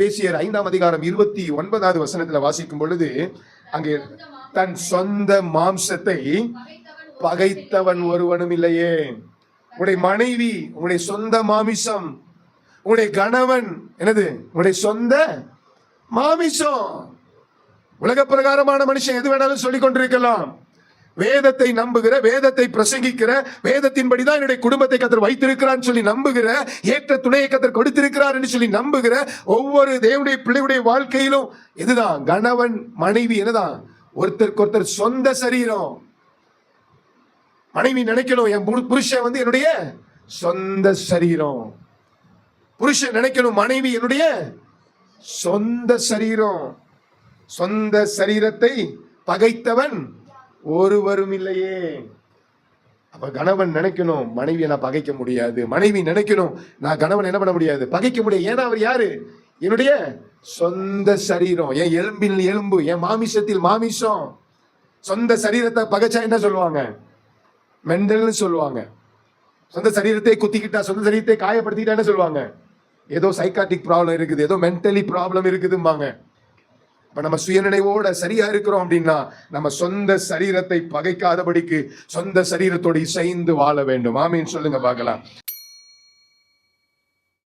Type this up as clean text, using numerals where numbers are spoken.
எபேசியர் 5ஆம் அதிகாரம் 29வது வசனத்துல வாசிக்கும் பொழுது அங்கே தன் சொந்த மாம்சத்தை பகைத்தவன் ஒருவனும் இல்லையே. உடைய மனைவி, உடைய சொந்த மாமிசம், உடைய கணவன் என்னது? உடைய சொந்த மாமிசம். உலக பிரகாரமான மனுஷன் எது வேணாலும் சொல்லிக் கொண்டிருக்கலாம். வேதத்தை நம்புகிற, வேதத்தை பிரசங்கிக்கிற, வேதத்தின்படிதான் என்னுடைய குடும்பத்தை கர்த்தர் வைத்திருக்கிறார் சொல்லி நம்புகிற, ஏற்ற துணையை கர்த்தர் கொடுத்திருக்கிறார் என்று சொல்லி நம்புகிற ஒவ்வொரு தேவனுடைய பிள்ளையுடைய வாழ்க்கையிலும் இதுதான், கணவன் மனைவி என்னதான்? ஒருத்தருக்கு ஒருத்தர் சொந்த சரீரம். மனைவி நினைக்கணும், என் புருஷன் என்னுடைய சொந்த சரீரம். புருஷன் நினைக்கணும், மனைவி என்னுடைய சொந்த சரீரம். சொந்த சரீரத்தை பகைத்தவன் ஒருவரும் இல்லையே. அப்ப கணவன் நினைக்கணும், மனைவியை நான் பகைக்க முடியாது. மனைவி நினைக்கணும், நான் கணவன் என்ன பண்ண முடியாது, பகைக்க முடியாது. ஏன்னா அவர் யாரு? என்னுடைய சொந்த சரீரம், என் எலும்பில் எலும்பு, என் மாமிசத்தில் மாமிசம். சொந்த சரீரத்தை பகைச்சா என்ன சொல்லுவாங்க? மெண்டல்னு சொல்லுவாங்க. சொந்த சரீரத்தை குத்திக்கிட்டா, சொந்த சரீரத்தை காயப்படுத்திக்கிட்டா என்ன சொல்லுவாங்க? ஏதோ சைக்காட்டிக் ப்ராப்ளம் இருக்குது, ஏதோ மென்டலி ப்ராப்ளம் இருக்குதும்பாங்க. இப்ப நம்ம சுயநினைவோட சரியா இருக்கிறோம் அப்படின்னா நம்ம சொந்த சரீரத்தை பகைக்காதபடிக்கு சொந்த சரீரத்தோடு இசைந்து வாழ வேண்டும். ஆமீன் சொல்லுங்க பார்க்கலாம்.